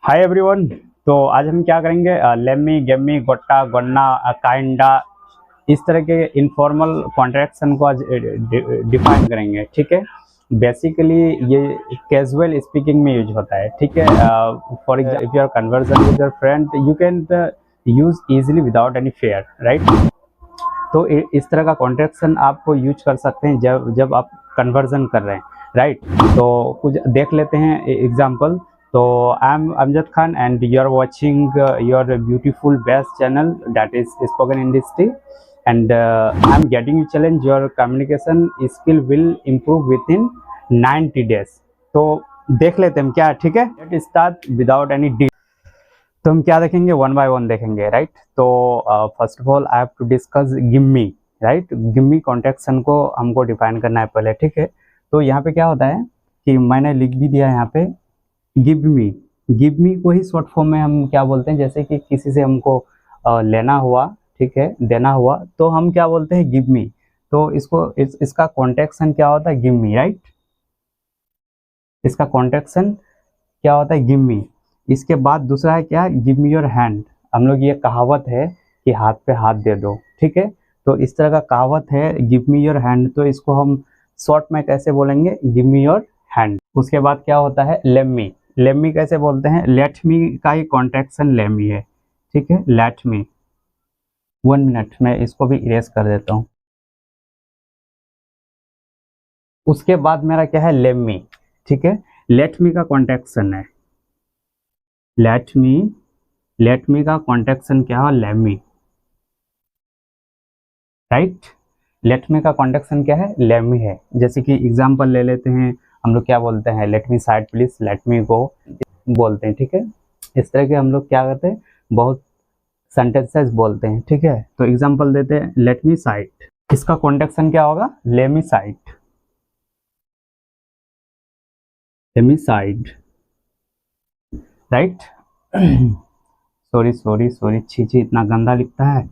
Hi everyone. तो आज हम क्या करेंगे, लेमी गेमी गोट्टा गन्ना काइंडा इस तरह के इनफॉर्मल कॉन्ट्रैक्शन को आज डिफाइन करेंगे। ठीक है, बेसिकली ये कैजुअल स्पीकिंग में यूज होता है। ठीक है, for example if you are conversion with your friend you can use easily without any fear, right. तो इस तरह का कॉन्ट्रैक्शन आप यूज कर सकते हैं जब जब आप कन्वर्जन कर रहे हैं, राइट। तो कुछ देख लेते हैं एग्जांपल। तो I am Amjad Khan and you are watching your beautiful best channel that is spoken industry and I am getting you challenge your communication skill will improve within 90 days. तो देख लेते हैं हम क्या, ठीक है। Let start without any. तो हम क्या देखेंगे, वन बाय वन देखेंगे, राइट। तो first of all I have to discuss give me, right. Give me contraction को हमको डिफाइन करना है पहले, ठीक है। तो यहाँ पे क्या होता है कि मैंने लिख भी दिया यहाँ पे गिव मी। गिव मी को ही शॉर्ट फॉर्म में हम क्या बोलते हैं, जैसे कि किसी से हमको लेना हुआ, ठीक है, देना हुआ, तो हम क्या बोलते हैं, गिव मी। तो इसका कॉन्ट्रैक्शन क्या होता है, गिव मी, राइट। इसका कॉन्ट्रैक्शन क्या होता है, गिव मी। इसके बाद दूसरा है क्या, गिव मी योर हैंड। हम लोग ये कहावत है कि हाथ पे हाथ दे दो, ठीक है। तो इस तरह का कहावत है गिव मी योर हैंड, तो इसको हम शॉर्ट में कैसे बोलेंगे, गिव मी योर हैंड। उसके बाद क्या होता है, लेट मी। लेट मी कैसे बोलते हैं, लेट मी का ही कॉन्ट्रैक्शन लेट मी है, ठीक है, लेट मी। 1 मिनट मैं इसको भी इरेज कर देता हूँ। उसके बाद मेरा क्या है, लेट मी, ठीक है। लेट मी का कॉन्ट्रैक्शन है लेट मी। लेट मी का कॉन्ट्रैक्शन क्या है, let me, right. Let me का कॉन्ट्रैक्शन क्या है, लेट मी है। जैसे कि एग्जांपल ले लेते हैं, हम लोग क्या बोलते हैं, let me side please, let me go बोलते हैं, ठीक है। इस तरह के हम लोग क्या करते हैं, बहुत सेंटेंसेस बोलते हैं, ठीक है। तो एग्जांपल देते हैं, लेट मी साइड। इसका कॉन्ट्रैक्शन क्या होगा, late me side, late me side, right. Sorry sorry sorry, छी छी, इतना गंदा लिखता है।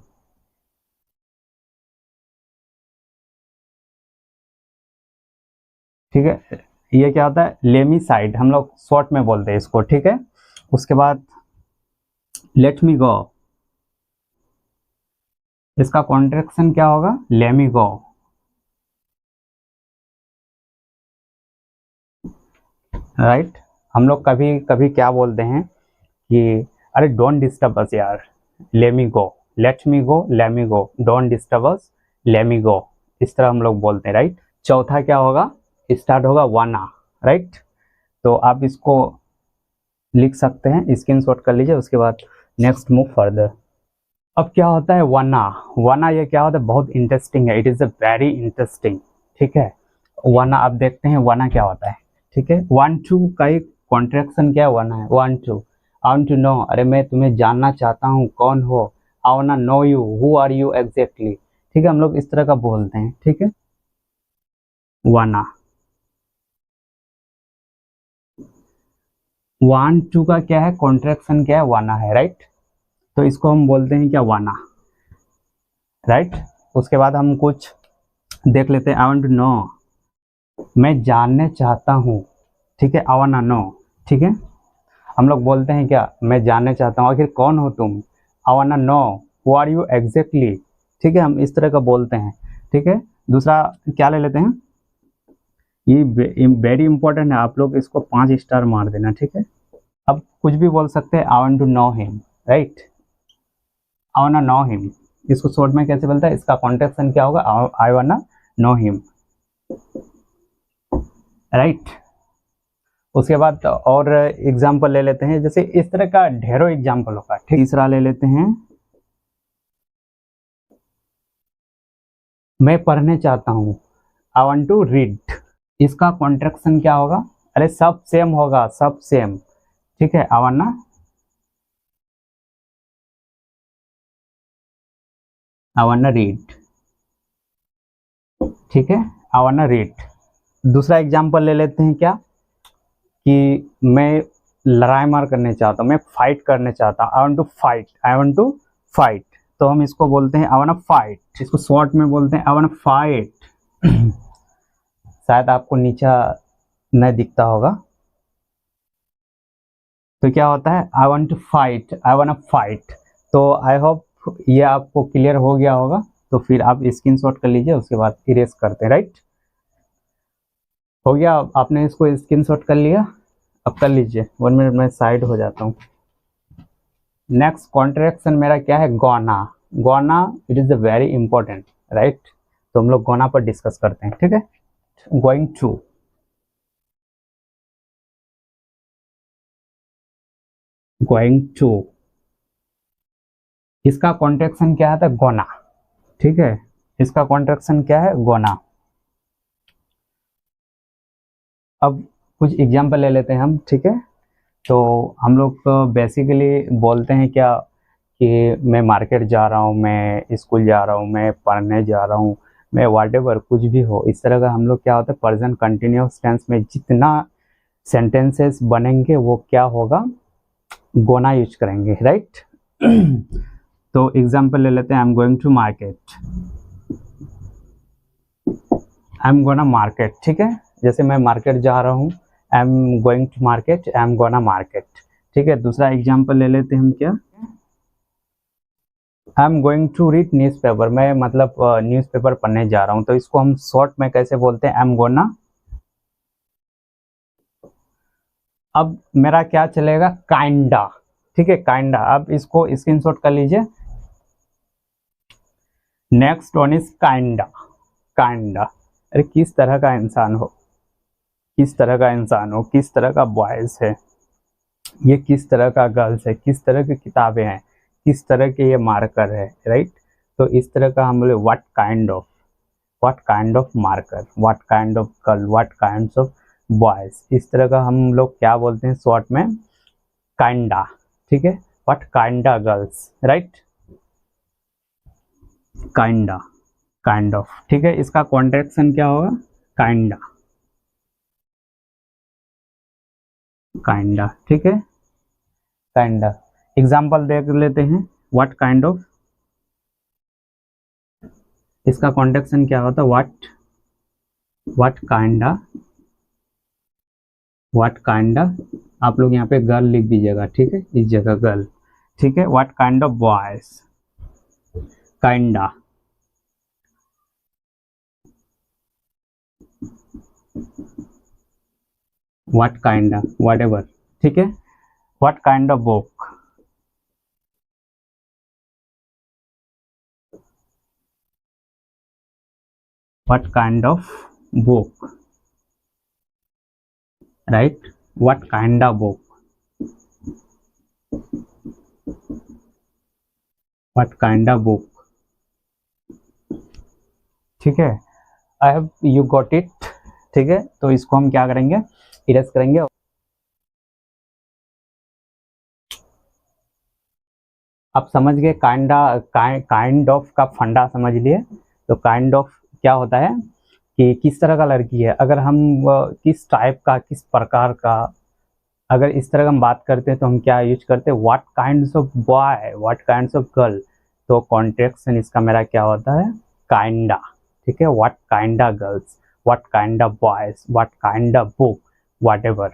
ठीक है, ये क्या होता है, लेमी साइड, हम लोग शॉर्ट में बोलते हैं इसको, ठीक है। उसके बाद लेट मी गो। इसका कॉन्ट्रैक्शन क्या होगा, लेट मी गो, राइट। हम लोग कभी कभी क्या बोलते हैं कि अरे डोंट डिस्टर्ब अस यार, let me go, let me go, let me go, don't disturb us, let me go, इस तरह हम लोग बोलते हैं, राइट। चौथा क्या होगा, स्टार्ट होगा वाना, राइट। तो आप इसको लिख सकते हैं, स्क्रीनशॉट कर लीजिए। उसके बाद नेक्स्ट मूव फर्दर। अब क्या होता है वाना। वाना ये क्या होता है, बहुत इंटरेस्टिंग है, it is a very interesting, ठीक है। वाना आप देखते हैं, वाना क्या होता है, ठीक है। वन टू का एक कॉन्ट्रैक्शन क्या है, वाना है, one two. I want to know, अरे मैं तुम्हें जानना चाहता हूँ, कौन हो। I wanna know you, who are you exactly, ठीक है। हम लोग इस तरह का बोलते हैं, ठीक है, वाना। वन टू का क्या है, कॉन्ट्रैक्शन क्या है, वाना है, राइट। तो इसको हम बोलते हैं क्या, वाना, राइट। उसके बाद हम कुछ देख लेते हैं, आई वांट टू नो, मैं जानने चाहता हूँ, ठीक है, आई वांना नो, ठीक है। हम लोग बोलते हैं क्या, मैं जानने चाहता हूँ, आखिर कौन हो तुम, I wanna know, who are you exactly, ठीक है। हम इस तरह का बोलते हैं, ठीक है। दूसरा क्या ले लेते हैं, ये वेरी इंपॉर्टेंट है, आप लोग इसको 5 स्टार मार देना, ठीक है। अब कुछ भी बोल सकते हैं, I want to know him, right, I wanna know him. इसको शॉर्ट में कैसे बोलता है, इसका कॉन्ट्रैक्शन क्या होगा, I wanna know him, right. उसके बाद और एग्जाम्पल ले लेते हैं, जैसे इस तरह का ढेरों एग्जाम्पल होगा, ठीक। तीसरा ले लेते हैं, मैं पढ़ने चाहता हूँ, आई वांट टू रीड। इसका कॉन्ट्रैक्शन क्या होगा, अरे सब सेम होगा, सब सेम, ठीक है। आई वांना रीड, ठीक है, आई वांना रीड। दूसरा एग्जाम्पल ले लेते हैं क्या, कि मैं लड़ाई मार करने चाहता हूँ, मैं फाइट करने चाहता हूँ, I want to fight, I want to fight. तो हम इसको बोलते हैं आई वांना फाइट। इसको शॉर्ट में बोलते हैं आई वांना फाइट। शायद आपको नीचा नहीं दिखता होगा, तो क्या होता है I want to fight, I want to fight. तो आई होप ये आपको क्लियर हो गया होगा। तो फिर आप स्क्रीनशॉट कर लीजिए, उसके बाद इरेज करते हैं। राइट, हो गया, आपने इसको स्क्रीनशॉट कर लिया। अब कर लीजिए, 1 मिनट में साइड हो जाता हूँ। नेक्स्ट कॉन्ट्रैक्शन मेरा क्या है, gonna. Gonna it is the very important. Right, तो हम लोग गोना पर डिस्कस करते हैं। ठीक है, गोइंग टू, गोइंग टू, इसका कॉन्ट्रैक्शन क्या आता है, गोना। ठीक है, इसका कॉन्ट्रैक्शन क्या है, गोना। अब कुछ एग्जांपल ले लेते हैं हम। ठीक है, तो हम लोग बेसिकली बोलते हैं क्या कि मैं मार्केट जा रहा हूँ, मैं स्कूल जा रहा हूँ, मैं पढ़ने जा रहा हूँ, मैं व्हाटएवर कुछ भी हो, इस तरह का हम लोग क्या होता है प्रेजेंट कंटिन्यूअस टेंस में जितना सेंटेंसेस बनेंगे वो क्या होगा, गोना यूज करेंगे। राइट तो एग्जांपल ले लेते हैं, I am going to market, I am gonna market. ठीक है, जैसे मैं मार्केट जा रहा हूँ, I am going to market, I am gonna market. ठीक है, दूसरा एग्जांपल ले लेते हैं हम, क्या, I am going to read newspaper, मैं मतलब न्यूज़पेपर पढ़ने जा रहा हूँ। तो इसको हम शॉर्ट में कैसे बोलते हैं, आई एम गोना। अब मेरा क्या चलेगा, काइंडा। ठीक है, काइंडा। अब इसको स्क्रीनशॉट कर लीजिए। Next one is kinda. Kinda, अरे किस तरह का इंसान हो, किस तरह का इंसान हो, किस तरह का बॉयज है, ये किस तरह का गर्ल्स है, किस तरह की किताबें हैं, किस तरह के ये मार्कर है। राइट, तो इस तरह का हम बोले what kind of, what kind of marker, what kind of girl, what kind of boys, इस तरह का हम लोग क्या बोलते हैं शॉर्ट में, काइंडा। ठीक है, what kinda girls. Right, kinda, kind of. ठीक है, इसका कॉन्ट्रैक्शन क्या होगा, काइंडा, काइंडा। ठीक है, काइंडा। एग्जाम्पल देख लेते हैं, व्हाट काइंड ऑफ, इसका कॉन्ट्रैक्शन क्या होता है, what, what kinda, what kinda. आप लोग यहाँ पे गर्ल लिख दीजिएगा। ठीक है, इस जगह गर्ल। ठीक है, what kind of boys, kinda, what kinda, whatever. ठीक है, what kind of book, what kind of book. Right, what kind of book, what kind of book. ठीक है, I have you got it. ठीक है, तो इसको हम क्या करेंगे, इरेज करेंगे। आप समझ गए काइंडा, काइंड ऑफ का फंडा समझ लिए। तो काइंड ऑफ क्या होता है कि किस तरह का लड़की है, अगर हम किस टाइप का, किस प्रकार का, अगर इस तरह का हम बात करते हैं तो हम क्या यूज करते हैं, what kinds of boy, what kinds of girl. तो कॉन्ट्रैक्शन इसका मेरा क्या होता है, काइंडा। ठीक है, what kinda girls, what kinda boys, what kinda book, whatever.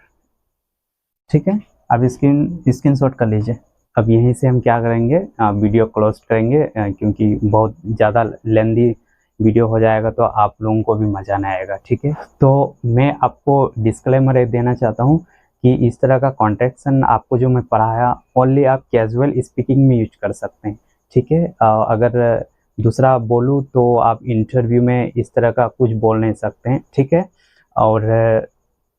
ठीक है, अब स्क्रीनशॉट कर लीजिए। अब यहीं से हम क्या करेंगे, वीडियो क्लोज करेंगे, क्योंकि बहुत ज़्यादा लेंदी वीडियो हो जाएगा तो आप लोगों को भी मज़ा नहीं आएगा। ठीक है, तो मैं आपको डिस्क्लेमर देना चाहता हूँ कि इस तरह का कॉन्ट्रैक्शन आपको जो मैं पढ़ाया ओनली आप कैजुअल स्पीकिंग में यूज कर सकते हैं। ठीक है, अगर दूसरा बोलूँ तो आप इंटरव्यू में इस तरह का कुछ बोल नहीं सकते हैं। ठीक है, और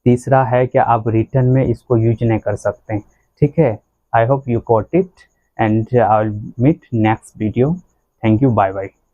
तीसरा है कि आप रिटर्न में इसको यूज नहीं कर सकते हैं। ठीक है, I hope you got it and I'll meet next video. Thank you. Bye bye.